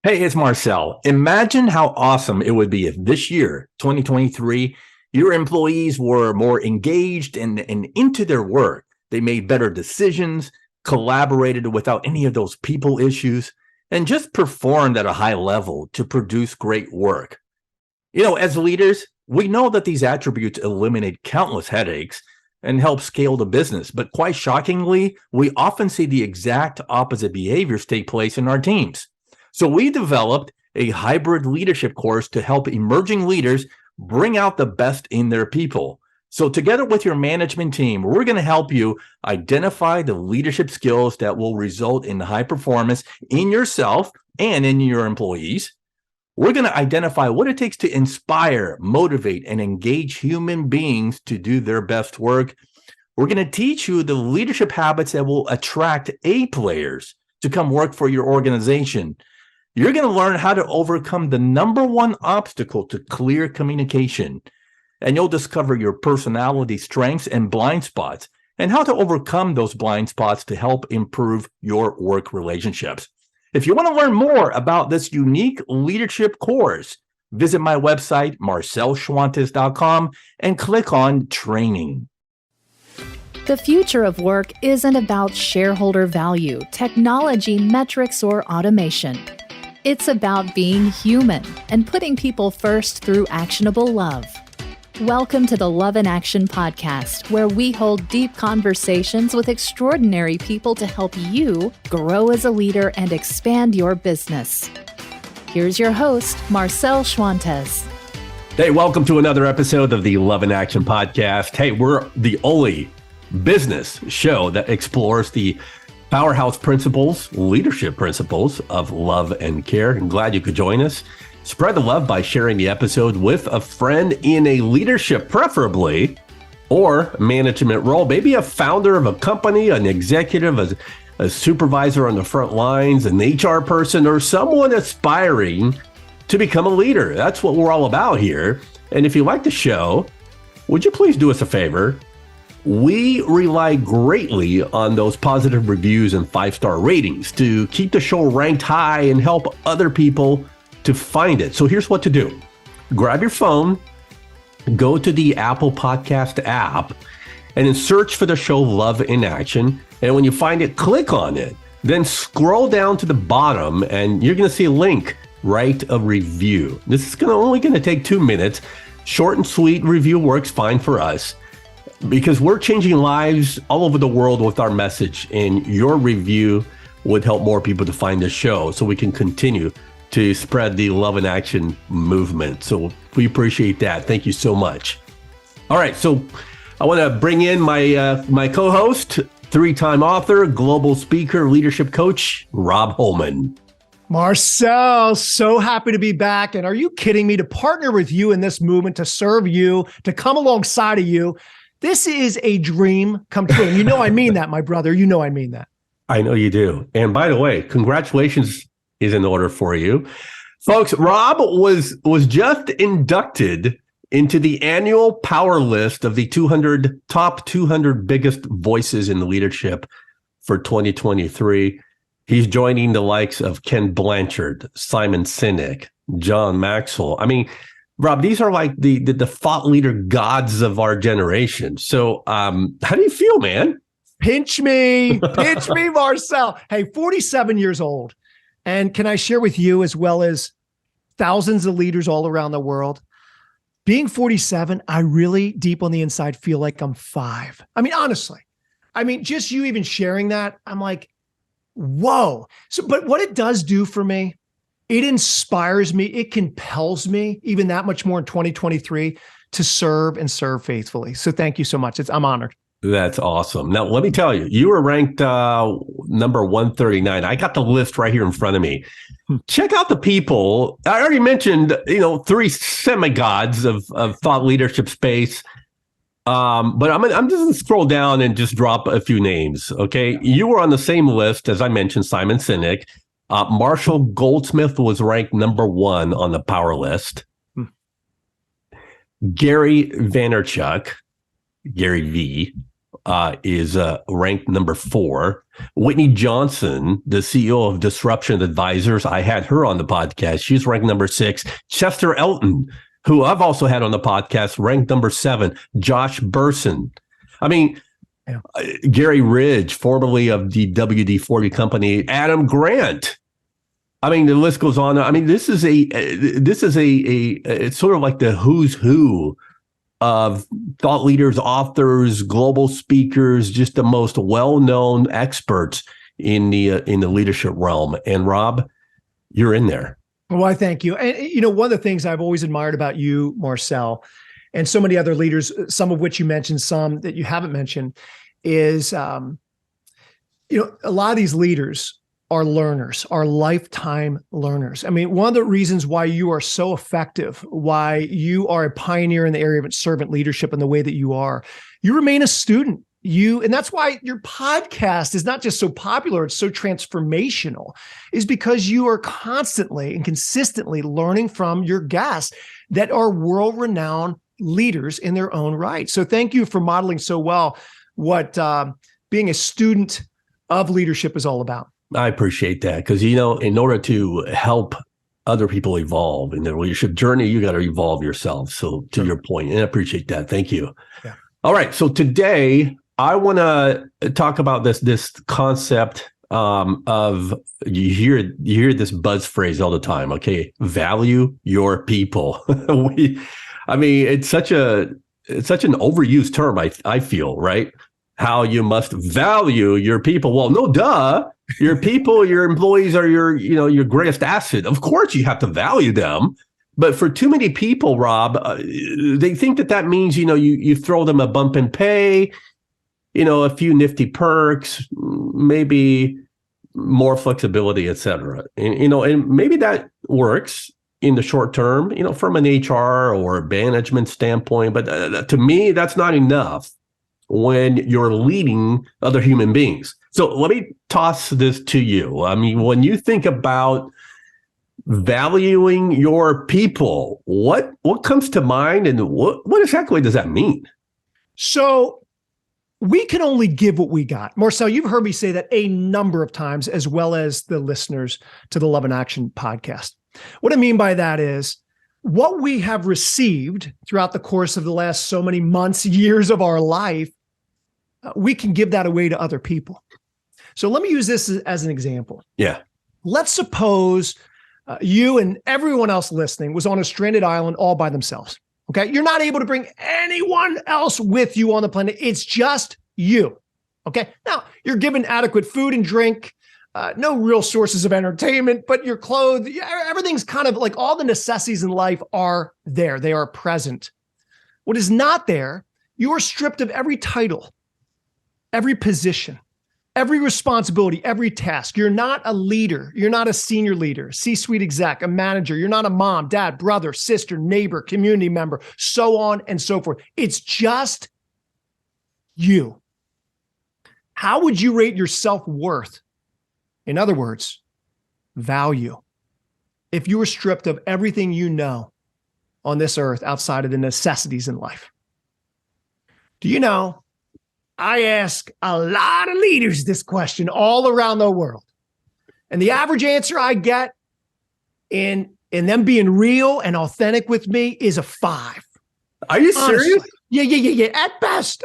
Hey, it's Marcel. Imagine how awesome it would be if this year, 2023, your employees were more engaged and into their work. They made better decisions, collaborated without any of those people issues, and just performed at a high level to produce great work. As leaders, we know that these attributes eliminate countless headaches and help scale the business. But quite shockingly, we often see the exact opposite behaviors take place in our teams. So we developed a hybrid leadership course to help emerging leaders bring out the best in their people. So together with your management team, we're going to help you identify the leadership skills that will result in high performance in yourself and in your employees. We're going to identify what it takes to inspire, motivate, and engage human beings to do their best work. We're going to teach you the leadership habits that will attract A players to come work for your organization. You're going to learn how to overcome the number one obstacle to clear communication. And you'll discover your personality strengths and blind spots and how to overcome those blind spots to help improve your work relationships. If you want to learn more about this unique leadership course, visit my website, marcelschwantes.com, and click on training. The future of work isn't about shareholder value, technology, metrics, or automation. It's about being human and putting people first through actionable love. Welcome to the Love in Action podcast, where we hold deep conversations with extraordinary people to help you grow as a leader and expand your business. Here's your host, Marcel Schwantes. Hey, welcome to another episode of the Love in Action podcast. Hey, we're the only business show that explores the powerhouse principles, leadership principles of love and care. I'm glad you could join us. Spread the love by sharing the episode with a friend in a leadership, preferably, or management role. Maybe a founder of a company, an executive, a supervisor on the front lines, an HR person, or someone aspiring to become a leader. That's what we're all about here. And if you like the show, would you please do us a favor? We rely greatly on those positive reviews and 5-star ratings to keep the show ranked high and help other people to find it. So here's what to do. Grab your phone, go to the Apple Podcast app, and then search for the show Love in Action. And when you find it, click on it. Then scroll down to the bottom and you're going to see a link, write a review. This is only going to take 2 minutes. Short and sweet review works fine for us, because we're changing lives all over the world with our message, and your review would help more people to find the show so we can continue to spread the Love in Action movement. So we appreciate that. Thank you so much. All right, so I want to bring in my co-host, 3-time author, global speaker, leadership coach, Robb Holman. Marcel, so happy to be back. And are you kidding me? To partner with you in this movement, to serve you, to come alongside of you. This is a dream come true. And you know I mean that, my brother. You know I mean that. I know you do. And by the way, congratulations is in order for you. Folks, Robb was just inducted into the annual power list of the top 200 biggest voices in leadership for 2023. He's joining the likes of Ken Blanchard, Simon Sinek, John Maxwell. I mean, Robb, these are like the thought leader gods of our generation. So how do you feel, man? Pinch me, Marcel. Hey, 47 years old. And can I share with you, as well as thousands of leaders all around the world, being 47, I really deep on the inside feel like I'm 5. I mean, honestly, just you even sharing that, I'm like, whoa. So, but what it does do for me, it inspires me. It compels me even that much more in 2023 to serve and serve faithfully. So thank you so much. I'm honored. That's awesome. Now, let me tell you, you were ranked number 139. I got the list right here in front of me. Check out the people. I already mentioned, 3 semi-gods of thought leadership space. But I'm just going to scroll down and just drop a few names. Okay. You were on the same list, as I mentioned, Simon Sinek. Marshall Goldsmith was ranked number 1 on the power list. Gary Vaynerchuk, Gary V, is ranked number 4. Whitney Johnson, the CEO of Disruption Advisors, I had her on the podcast. She's ranked number 6. Chester Elton, who I've also had on the podcast, ranked number 7. Josh Bersin. I mean, Gary Ridge, formerly of the WD-40 company. Adam Grant. I mean, the list goes on. I mean, this is it's sort of like the who's who of thought leaders, authors, global speakers, just the most well-known experts in the leadership realm. And Rob, you're in there. Well, I thank you. And one of the things I've always admired about you, Marcel, and so many other leaders, some of which you mentioned, some that you haven't mentioned, is a lot of these leaders are learners, are lifetime learners. I mean, one of the reasons why you are so effective, why you are a pioneer in the area of servant leadership in the way that you are, you remain a student. And that's why your podcast is not just so popular, it's so transformational, is because you are constantly and consistently learning from your guests that are world-renowned leaders in their own right. So thank you for modeling so well what being a student of leadership is all about. I appreciate that because, in order to help other people evolve in their leadership journey, you got to evolve yourself. So to your point, and I appreciate that. Thank you. Yeah. All right. So today I want to talk about this concept of you hear this buzz phrase all the time. Okay. Value your people. It's such an overused term. I feel, right? How you must value your people. Well, no, duh. Your people, your employees are your greatest asset. Of course, you have to value them. But for too many people, Rob, they think that means, you throw them a bump in pay, a few nifty perks, maybe more flexibility, et cetera. And maybe that works in the short term, from an HR or management standpoint. But to me, that's not enough when you're leading other human beings. So let me toss this to you. I mean, when you think about valuing your people, what comes to mind, and what exactly does that mean? So we can only give what we got. Marcel, you've heard me say that a number of times, as well as the listeners to the Love in Action podcast. What I mean by that is what we have received throughout the course of the last so many months, years of our life, we can give that away to other people. So let me use this as an example. Yeah. Let's suppose you and everyone else listening was on a stranded island all by themselves. Okay. You're not able to bring anyone else with you on the planet. It's just you. Okay. Now you're given adequate food and drink, no real sources of entertainment, but you're clothed. Everything's kind of like all the necessities in life are there. They are present. What is not there, you are stripped of every title, every position, every responsibility, every task. You're not a leader. You're not a senior leader, C-suite exec, a manager. You're not a mom, dad, brother, sister, neighbor, community member, so on and so forth. It's just you. How would you rate your self-worth? In other words, value. If you were stripped of everything you know on this earth outside of the necessities in life. Do you know, I ask a lot of leaders this question all around the world. And the average answer I get in them being real and authentic with me is a 5. Are you serious? Yeah. At best.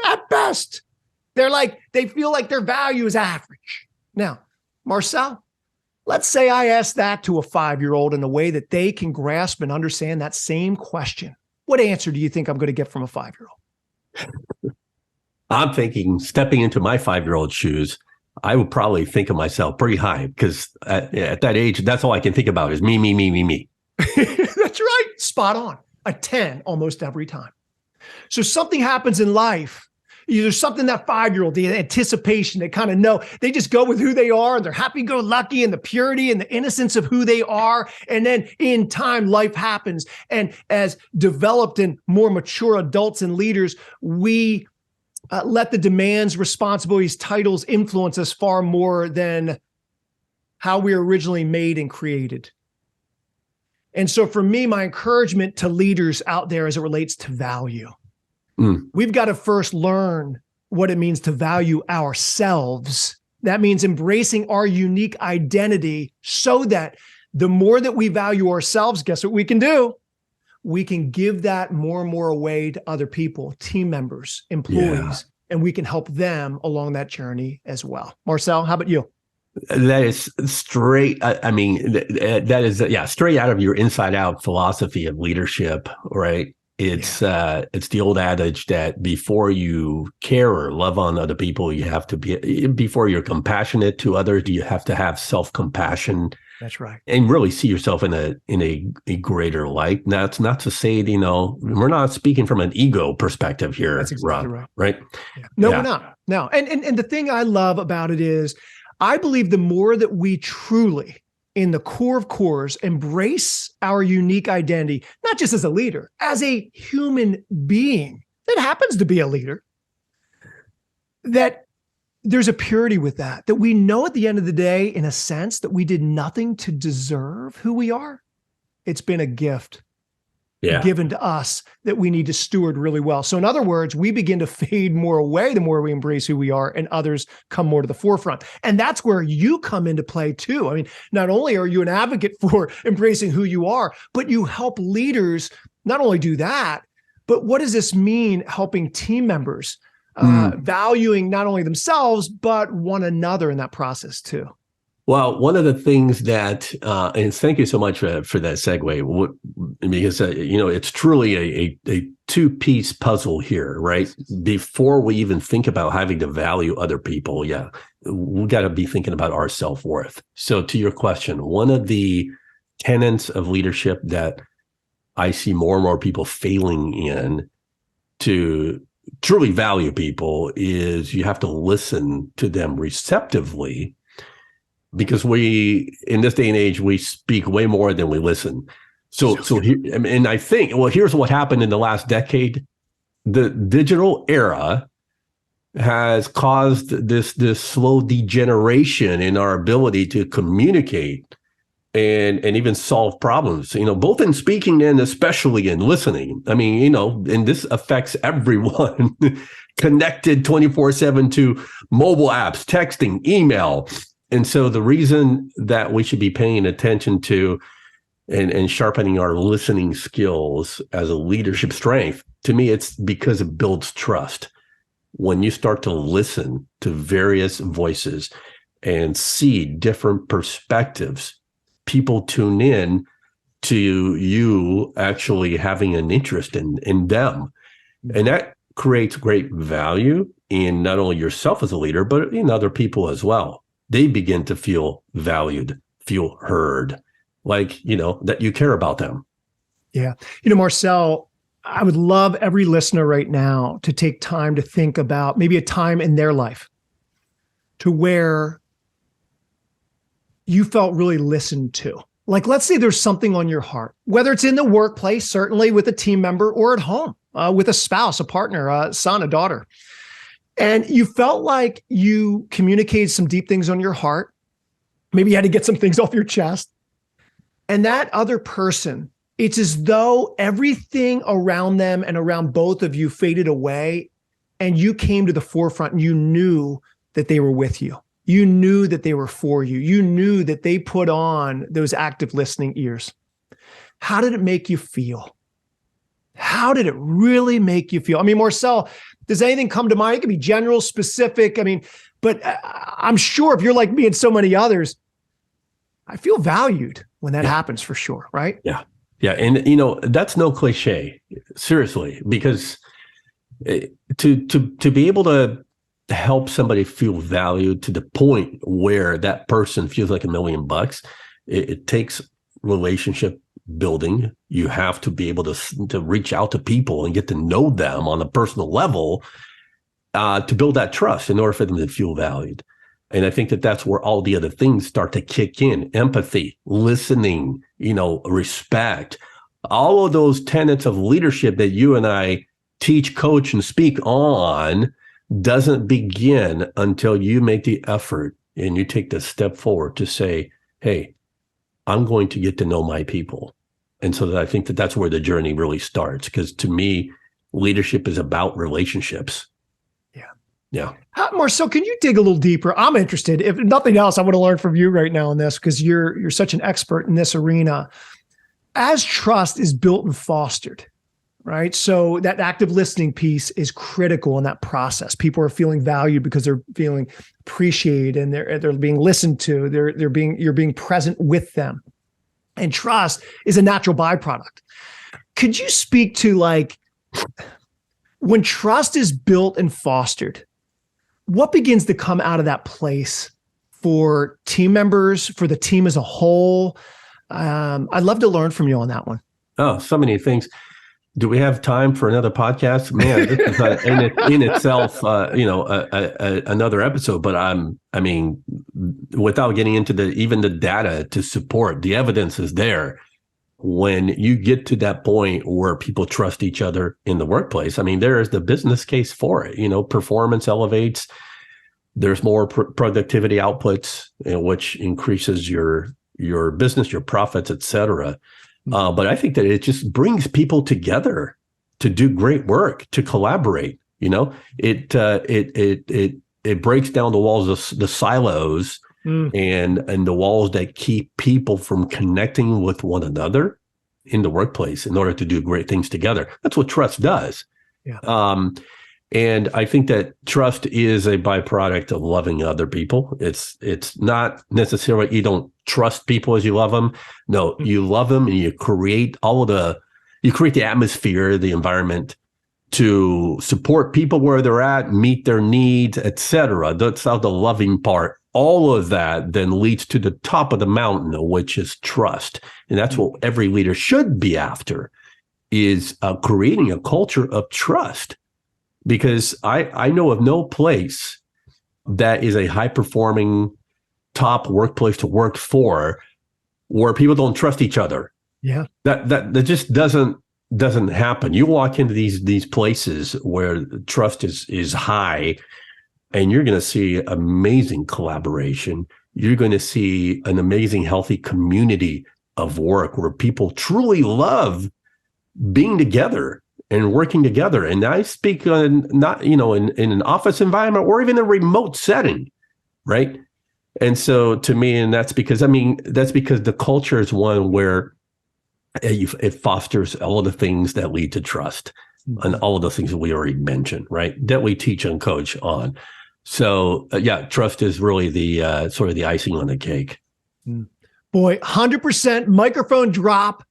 They feel like their value is average. Now, Marcel, let's say I ask that to a 5-year-old in a way that they can grasp and understand that same question. What answer do you think I'm going to get from a 5-year-old? I'm thinking, stepping into my 5-year-old shoes, I would probably think of myself pretty high because at that age, that's all I can think about is me. That's right. Spot on. A 10 almost every time. So something happens in life. There's something that 5-year-old, the anticipation, they kind of know. They just go with who they are. They're happy-go-lucky and the purity and the innocence of who they are. And then in time, life happens. And as developed and more mature adults and leaders, we let the demands, responsibilities, titles influence us far more than how we were originally made and created. And so for me, my encouragement to leaders out there as it relates to value, we've got to first learn what it means to value ourselves That means embracing our unique identity so that the more that we value ourselves, guess what we can do? We can give that more and more away to other people, team members, employees, and we can help them along that journey as well. Marcel, how about you? That is straight. I mean, that is, straight out of your inside out philosophy of leadership, right? It's the old adage that before you care or love on other people, you have to before you're compassionate to others, you have to have self-compassion. That's right. And really see yourself in a greater light. Now, it's not to say, we're not speaking from an ego perspective here. That's exactly Rob, right? Yeah. No, we're not. No. And the thing I love about it is I believe the more that we truly, in the core of cores, embrace our unique identity, not just as a leader, as a human being that happens to be a leader, that there's a purity with that we know at the end of the day, in a sense, that we did nothing to deserve who we are. It's been a gift given to us that we need to steward really well. So in other words, we begin to fade more away the more we embrace who we are, and others come more to the forefront. And that's where you come into play too. I mean, not only are you an advocate for embracing who you are, but you help leaders not only do that, but what does this mean helping team members valuing not only themselves, but one another in that process too? Well, one of the things that, and thank you so much for that segue, because, it's truly a two-piece puzzle here, right? Before we even think about having to value other people, we got to be thinking about our self-worth. So to your question, one of the tenets of leadership that I see more and more people failing in to truly value people is you have to listen to them receptively. Because we, in this day and age, we speak way more than we listen. So here, and I think, here's what happened in the last decade. The digital era has caused this slow degeneration in our ability to communicate and even solve problems, both in speaking and especially in listening. I mean, and this affects everyone connected 24/7 to mobile apps, texting, email. And so the reason that we should be paying attention to and sharpening our listening skills as a leadership strength, to me, it's because it builds trust. When you start to listen to various voices and see different perspectives, people tune in to you actually having an interest in them. And that creates great value in not only yourself as a leader, but in other people as well. They begin to feel valued, feel heard, that you care about them. Yeah. Marcel, I would love every listener right now to take time to think about maybe a time in their life to where you felt really listened to. Like, let's say there's something on your heart, whether it's in the workplace, certainly with a team member, or at home with a spouse, a partner, a son, a daughter. And you felt like you communicated some deep things on your heart. Maybe you had to get some things off your chest. And that other person, it's as though everything around them and around both of you faded away, and you came to the forefront and you knew that they were with you. You knew that they were for you. You knew that they put on those active listening ears. How did it make you feel? How did it really make you feel? I mean, Marcel, does anything come to mind? It could be general, specific. I mean, but I'm sure if you're like me and so many others, I feel valued when that happens for sure, right? Yeah. Yeah. And, that's no cliche, seriously, because to be able to help somebody feel valued to the point where that person feels like $1 million, it takes relationship building. You have to be able to reach out to people and get to know them on a personal level to build that trust in order for them to feel valued. And I think that's where all the other things start to kick in: empathy, listening, respect, all of those tenets of leadership that you and I teach, coach, and speak on doesn't begin until you make the effort and you take the step forward to say, hey, I'm going to get to know my people. And so that I think that's where the journey really starts. Because to me, leadership is about relationships. Yeah. Marcel, can you dig a little deeper? I'm interested. If nothing else, I want to learn from you right now on this because you're such an expert in this arena. As trust is built and fostered, right? So that active listening piece is critical in that process. People are feeling valued because they're feeling appreciated and they're being listened to. You're being present with them. And trust is a natural byproduct. Could you speak to like when trust is built and fostered, what begins to come out of that place for team members, for the team as a whole? I'd love to learn from you on that one. Oh, so many things. Do we have time for another podcast? Man, this is in itself, another episode. But I mean, without getting into even the data to support, the evidence is there. When you get to that point where people trust each other in the workplace, I mean, there is the business case for it. Performance elevates. There's more productivity outputs, which increases your business, your profits, et cetera. But I think that it just brings people together to do great work, to collaborate. It breaks down the walls of the silos and the walls that keep people from connecting with one another in the workplace in order to do great things together. That's what trust does. Yeah. And I think that trust is a byproduct of loving other people. It's not necessarily you don't trust people as you love them. No, you love them and you create the atmosphere, the environment to support people where they're at, meet their needs, etc. That's how the loving part. All of that then leads to the top of the mountain, which is trust. And that's what every leader should be after, is creating a culture of trust. Because I know of no place that is a high-performing top workplace to work for where people don't trust each other. Yeah. That just doesn't happen. You walk into these places where trust is high, and you're going to see amazing collaboration. You're going to see an amazing, healthy community of work where people truly love being together and working together. And I speak not, in an office environment or even a remote setting, right? And so to me, and that's because the culture is one where it fosters all of the things that lead to trust and all of those things that we already mentioned, right? That we teach and coach on. So trust is really the sort of the icing on the cake. Boy, 100% microphone drop.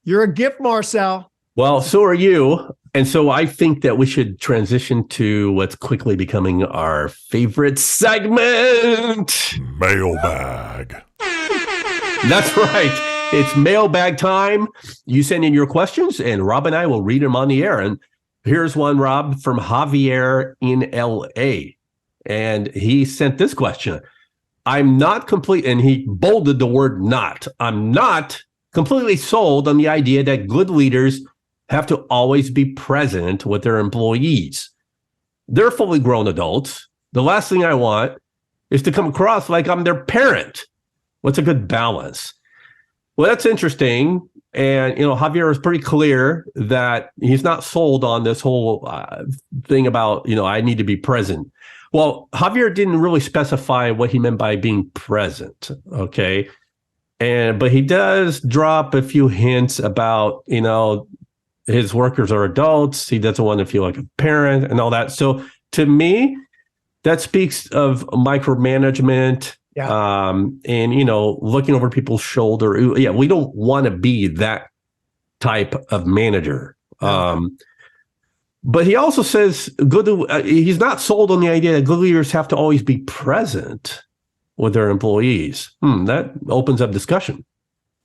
You're a gift, Marcel. Well, so are you. And so I think that we should transition to what's quickly becoming our favorite segment. Mailbag. That's right. It's mailbag time. You send in your questions and Rob and I will read them on the air. And here's one, Rob, from Javier in LA. And he sent this question. I'm not complete, and he bolded the word not. I'm not completely sold on the idea that good leaders have to always be present with their employees. They're fully grown adults. The last thing I want is to come across like I'm their parent. What's a good balance? Well, that's interesting. And, Javier is pretty clear that he's not sold on this whole thing about, I need to be present. Well, Javier didn't really specify what he meant by being present. Okay. But he does drop a few hints about, his workers are adults. He doesn't want to feel like a parent and all that. So to me, that speaks of micromanagement. Yeah. And, looking over people's shoulder. Yeah, we don't want to be that type of manager. Yeah. But he also says he's not sold on the idea that good leaders have to always be present with their employees. That opens up discussion.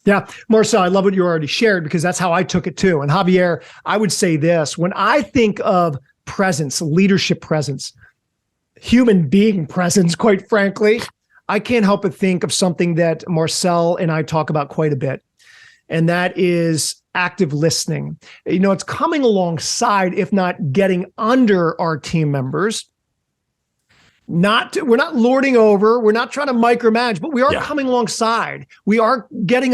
Yeah, Marcel, I love what you already shared because that's how I took it too. And Javier, I would say this, when I think of presence, leadership presence, human being presence, quite frankly, I can't help but think of something that Marcel and I talk about quite a bit. And that is active listening. It's coming alongside, if not getting under our team members. We're not lording over. We're not trying to micromanage, but we are coming alongside. We are getting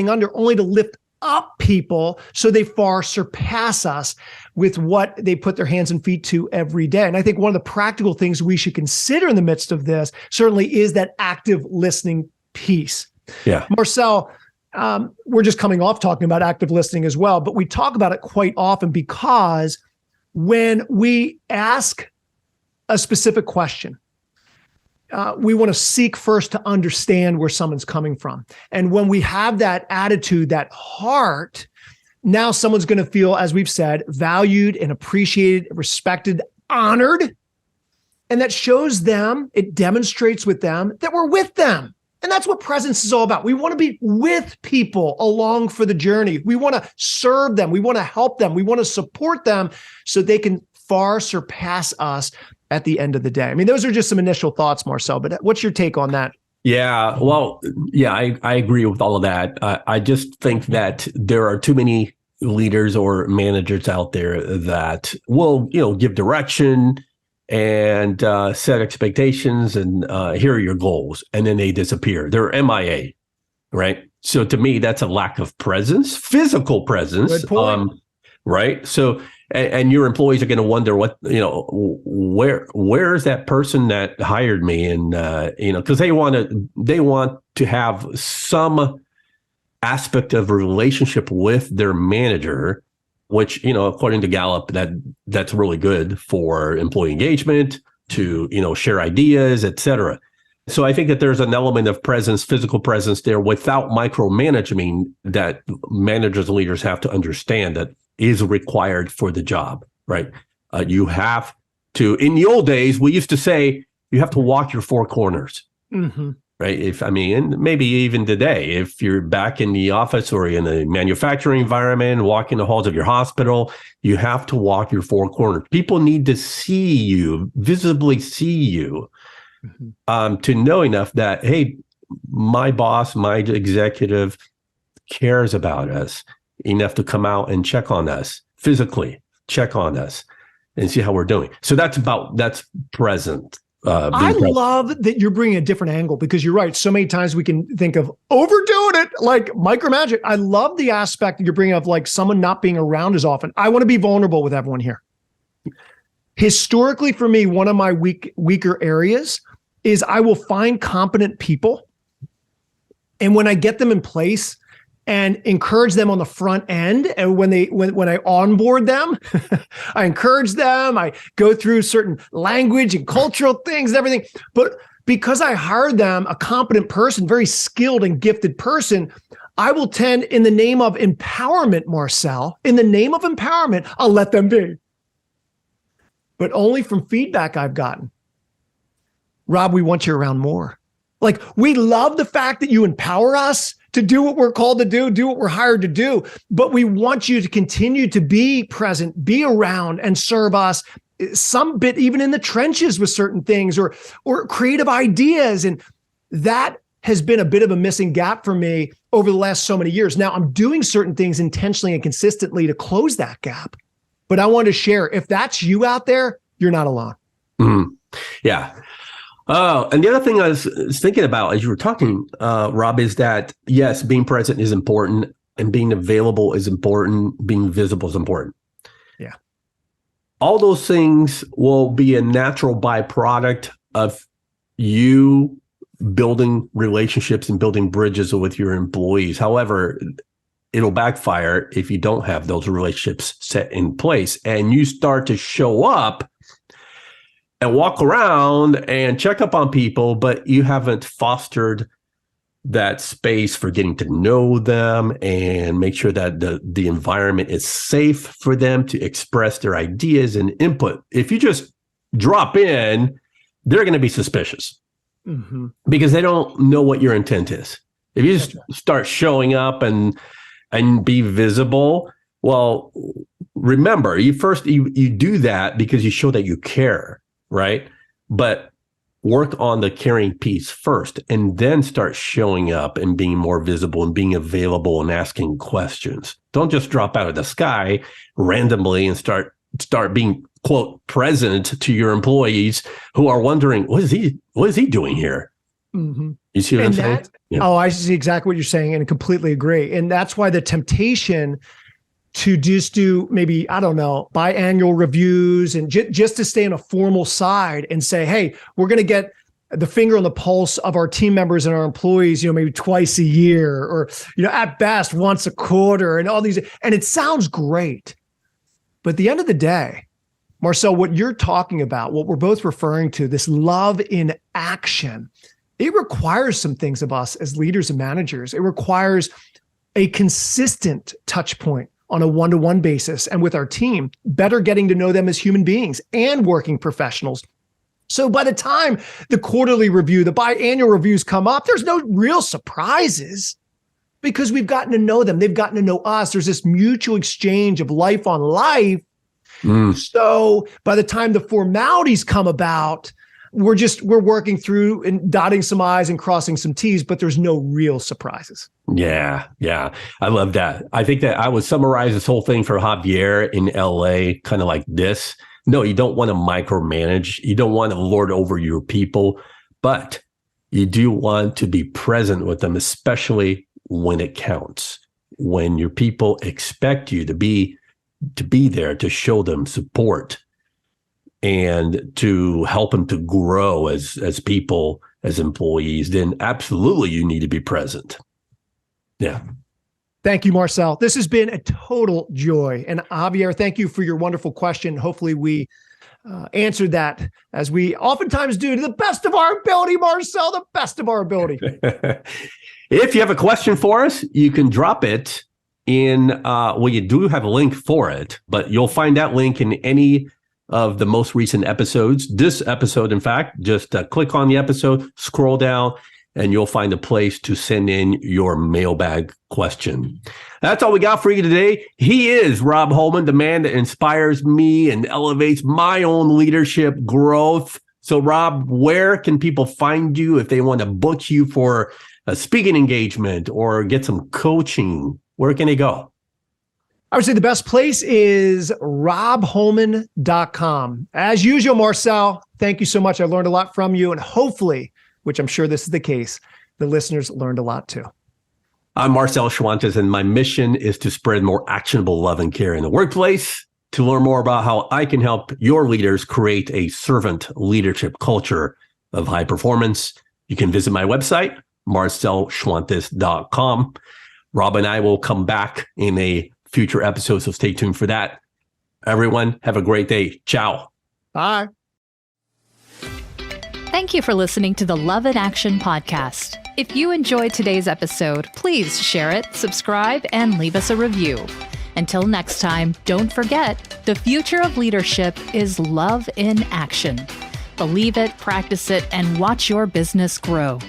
under only to lift up people so they far surpass us with what they put their hands and feet to every day. And I think one of the practical things we should consider in the midst of this certainly is that active listening piece. Yeah. Marcel, we're just coming off talking about active listening as well, but we talk about it quite often because when we ask a specific question, we want to seek first to understand where someone's coming from. And when we have that attitude, that heart, now someone's going to feel, as we've said, valued and appreciated, respected, honored. And that shows them, it demonstrates with them that we're with them. And that's what presence is all about. We want to be with people along for the journey. We want to serve them. We want to help them. We want to support them so they can far surpass us at the end of the day. I mean, those are just some initial thoughts, Marcel, but what's your take on that? Yeah, well, yeah, I agree with all of that. I just think that there are too many leaders or managers out there that will, give direction and set expectations and here are your goals, and then they disappear. They're MIA, right? So to me, that's a lack of presence, physical presence. Good point. Right? So, and your employees are going to wonder where is that person that hired me? And, because they want to have some aspect of a relationship with their manager, which, according to Gallup, that's really good for employee engagement, to, share ideas, et cetera. So I think that there's an element of presence, physical presence there without micromanaging that managers and leaders have to understand that is required for the job, right? You have to, in the old days, we used to say, you have to walk your four corners, right? And maybe even today, if you're back in the office or in a manufacturing environment, walking the halls of your hospital, you have to walk your four corners. People need to see you, visibly see you, to know enough that, hey, my boss, my executive cares about us enough to come out and check on us, physically check on us and see how we're doing. So that's present. I love that you're bringing a different angle, because you're right. So many times we can think of overdoing it, like micromanage. I love the aspect that you're bringing of like someone not being around as often. I want to be vulnerable with everyone here. Historically, for me, one of my weaker areas is I will find competent people. And when I get them in place and encourage them on the front end, and when I onboard them, I encourage them, I go through certain language and cultural things and everything. But because I hired them, a competent person, very skilled and gifted person, I will tend, in the name of empowerment, Marcel, in the name of empowerment, I'll let them be. But only from feedback I've gotten. Rob, we want you around more. Like, we love the fact that you empower us to do what we're called to do what we're hired to do, but we want you to continue to be present, be around, and serve us some bit even in the trenches with certain things or creative ideas. And that has been a bit of a missing gap for me over the last so many years. Now, I'm doing certain things intentionally and consistently to close that gap, but I want to share, if that's you out there, you're not alone. Yeah. Oh, and the other thing I was thinking about as you were talking, Rob, is that, yes, being present is important and being available is important. Being visible is important. Yeah. All those things will be a natural byproduct of you building relationships and building bridges with your employees. However, it'll backfire if you don't have those relationships set in place and you start to show up and walk around and check up on people, but you haven't fostered that space for getting to know them and make sure that the environment is safe for them to express their ideas and input. If you just drop in, they're going to be suspicious because they don't know what your intent is. If you just start showing up and be visible, well, remember, you do that because you show that you care. Right? But work on the caring piece first and then start showing up and being more visible and being available and asking questions. Don't just drop out of the sky randomly and start being, quote, present to your employees who are wondering, what is he doing here? Mm-hmm. You see what I'm saying? Yeah. Oh, I see exactly what you're saying and completely agree. And that's why the temptation to just do maybe, I don't know, biannual reviews and just to stay on a formal side and say, hey, we're going to get the finger on the pulse of our team members and our employees, maybe twice a year or, at best once a quarter and all these. And it sounds great. But at the end of the day, Marcel, what you're talking about, what we're both referring to, this love in action, it requires some things of us as leaders and managers. It requires a consistent touch point on a one-to-one basis and with our team, better getting to know them as human beings and working professionals. So by the time the quarterly review, the biannual reviews come up, there's no real surprises because we've gotten to know them. They've gotten to know us. There's this mutual exchange of life on life. So by the time the formalities come about, we're working through and dotting some I's and crossing some T's, but there's no real surprises. Yeah. I love that. I think that I would summarize this whole thing for Javier in LA kind of like this. No, you don't want to micromanage. You don't want to lord over your people, but you do want to be present with them, especially when it counts, when your people expect you to be there to show them support and to help them to grow as people, as employees, then absolutely you need to be present. Yeah. Thank you, Marcel. This has been a total joy. And Javier, thank you for your wonderful question. Hopefully we answered that as we oftentimes do to the best of our ability, Marcel, the best of our ability. If you have a question for us, you can drop it in, you do have a link for it, but you'll find that link in any of the most recent episodes. This episode, in fact, just click on the episode, scroll down, and you'll find a place to send in your mailbag question. That's all we got for you today. He is Robb Holman, the man that inspires me and elevates my own leadership growth. So, Robb, where can people find you if they want to book you for a speaking engagement or get some coaching? Where can they go? I would say the best place is robholman.com. As usual, Marcel, thank you so much. I learned a lot from you, and hopefully, which I'm sure this is the case, the listeners learned a lot too. I'm Marcel Schwantes, and my mission is to spread more actionable love and care in the workplace. To learn more about how I can help your leaders create a servant leadership culture of high performance, you can visit my website, marcelschwantes.com. Robb and I will come back in a future episode, so stay tuned for that. Everyone, have a great day. Ciao. Bye. Thank you for listening to the Love in Action podcast. If you enjoyed today's episode, please share it, subscribe, and leave us a review. Until next time, don't forget, the future of leadership is love in action. Believe it, practice it, and watch your business grow.